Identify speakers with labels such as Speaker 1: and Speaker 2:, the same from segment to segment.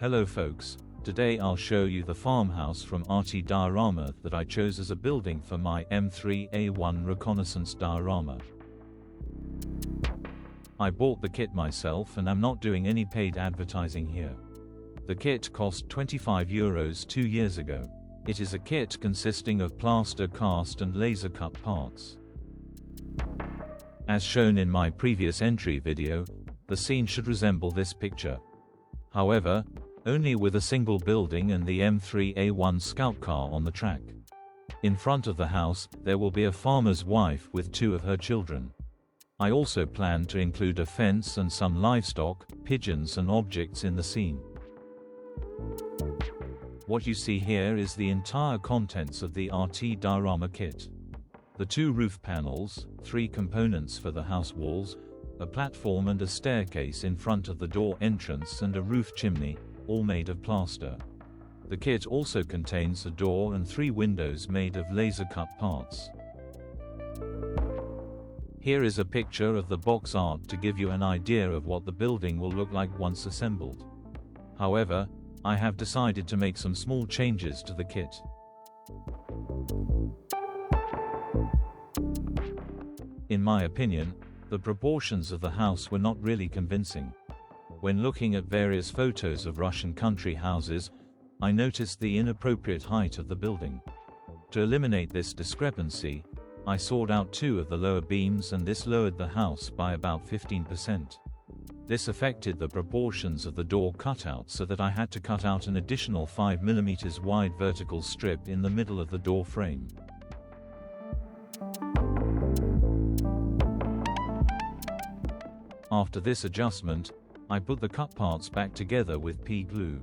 Speaker 1: Hello folks, today I'll show you the farmhouse from Diorama that I chose as a building for my M3A1 Reconnaissance diorama. I bought the kit myself and I'm not doing any paid advertising here. The kit cost €25 2 years ago. It is a kit consisting of plaster cast and laser cut parts. As shown in my previous entry video, the scene should resemble this picture. However, only with a single building and the M3A1 scout car on the track. In front of the house, there will be a farmer's wife with 2 of her children. I also plan to include a fence and some livestock, pigeons and objects in the scene. What you see here is the entire contents of the Diorama kit. The 2 roof panels, 3 components for the house walls, a platform and a staircase in front of the door entrance and a roof chimney, all made of plaster. The kit also contains a door and 3 windows made of laser-cut parts. Here is a picture of the box art to give you an idea of what the building will look like once assembled. However, I have decided to make some small changes to the kit. In my opinion, the proportions of the house were not really convincing. When looking at various photos of Russian country houses, I noticed the inappropriate height of the building. To eliminate this discrepancy, I sawed out 2 of the lower beams and this lowered the house by about 15%. This affected the proportions of the door cutout so that I had to cut out an additional 5 mm wide vertical strip in the middle of the door frame. After this adjustment, I put the cut parts back together with P glue.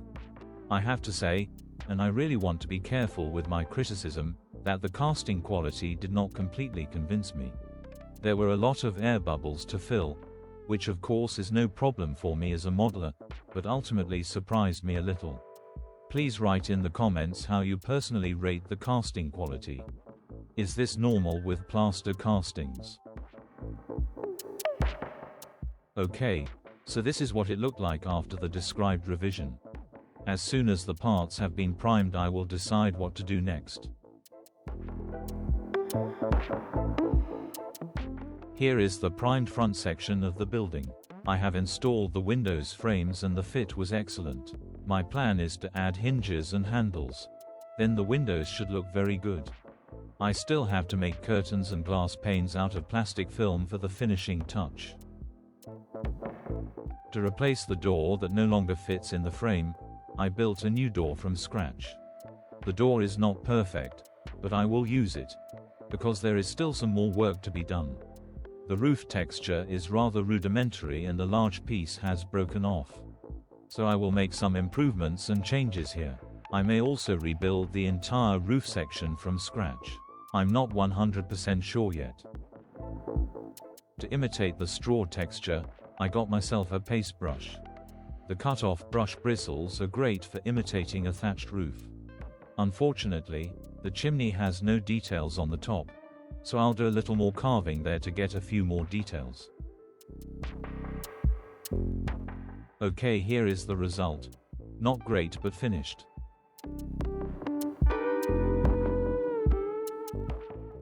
Speaker 1: I have to say, and I really want to be careful with my criticism, that the casting quality did not completely convince me. There were a lot of air bubbles to fill, which of course is no problem for me as a modeler, but ultimately surprised me a little. Please write in the comments how you personally rate the casting quality. Is this normal with plaster castings? Okay, so this is what it looked like after the described revision. As soon as the parts have been primed, I will decide what to do next. Here is the primed front section of the building. I have installed the windows frames and the fit was excellent. My plan is to add hinges and handles. Then the windows should look very good. I still have to make curtains and glass panes out of plastic film for the finishing touch. To replace the door that no longer fits in the frame, I built a new door from scratch. The door is not perfect, but I will use it, because there is still some more work to be done. The roof texture is rather rudimentary and a large piece has broken off. So I will make some improvements and changes here. I may also rebuild the entire roof section from scratch. I'm not 100% sure yet. To imitate the straw texture, I got myself a paste brush. The cut-off brush bristles are great for imitating a thatched roof. Unfortunately, the chimney has no details on the top, so I'll do a little more carving there to get a few more details. Okay, here is the result. Not great but finished.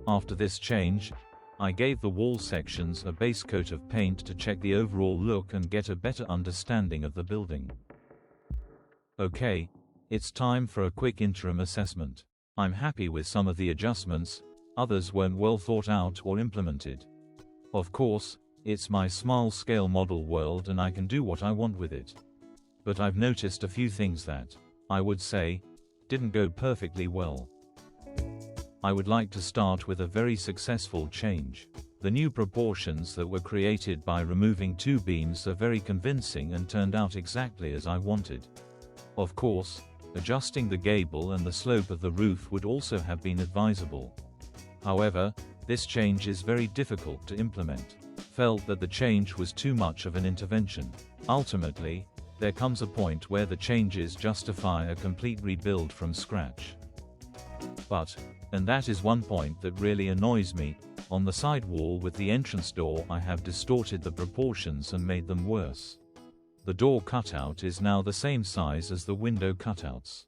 Speaker 1: After this change, I gave the wall sections a base coat of paint to check the overall look and get a better understanding of the building. Okay, it's time for a quick interim assessment. I'm happy with some of the adjustments, others weren't well thought out or implemented. Of course, it's my small-scale model world and I can do what I want with it. But I've noticed a few things that, I would say, didn't go perfectly well. I would like to start with a very successful change. The new proportions that were created by removing 2 beams are very convincing and turned out exactly as I wanted. Of course, adjusting the gable and the slope of the roof would also have been advisable. However, this change is very difficult to implement. Felt that the change was too much of an intervention. Ultimately, there comes a point where the changes justify a complete rebuild from scratch. But, and that is one point that really annoys me, on the side wall with the entrance door I have distorted the proportions and made them worse. The door cutout is now the same size as the window cutouts.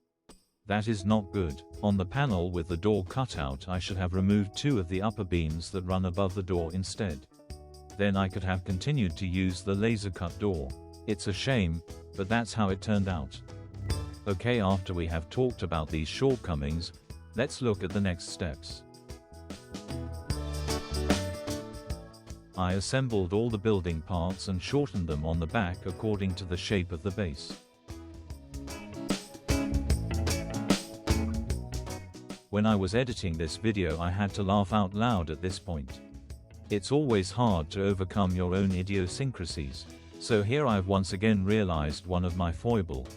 Speaker 1: That is not good. On the panel with the door cutout, I should have removed 2 of the upper beams that run above the door instead. Then I could have continued to use the laser cut door. It's a shame, but that's how it turned out. Okay, after we have talked about these shortcomings, let's look at the next steps. I assembled all the building parts and shortened them on the back according to the shape of the base. When I was editing this video, I had to laugh out loud at this point. It's always hard to overcome your own idiosyncrasies. So here I've once again realized one of my foible.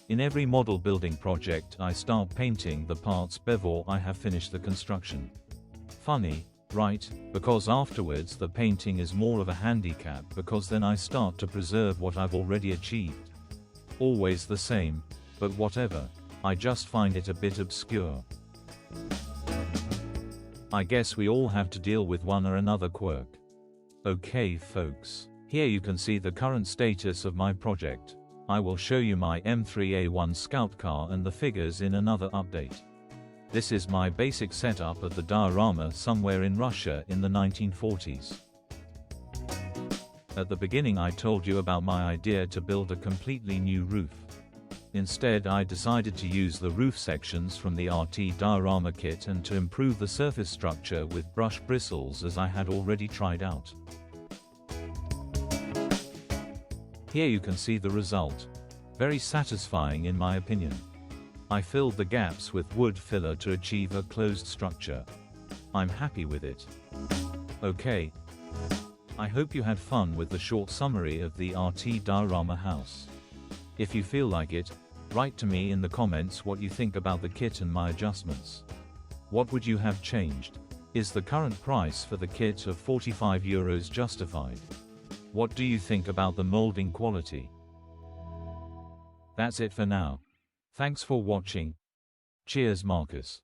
Speaker 1: In every model building project, I start painting the parts before I have finished the construction. Funny, right? Because afterwards the painting is more of a handicap, because then I start to preserve what I've already achieved. Always the same, but whatever. I just find it a bit obscure. I guess we all have to deal with one or another quirk. Okay folks, here you can see the current status of my project. I will show you my M3A1 scout car and the figures in another update. This is my basic setup of the Diorama somewhere in Russia in the 1940s. At the beginning I told you about my idea to build a completely new roof. Instead, I decided to use the roof sections from the RT Diorama kit and to improve the surface structure with brush bristles as I had already tried out. Here you can see the result. Very satisfying in my opinion. I filled the gaps with wood filler to achieve a closed structure. I'm happy with it. Okay. I hope you had fun with the short summary of the RT Diorama house. If you feel like it, write to me in the comments what you think about the kit and my adjustments. What would you have changed? Is the current price for the kit of €45 justified? What do you think about the molding quality? That's it for now. Thanks for watching. Cheers, Marcus.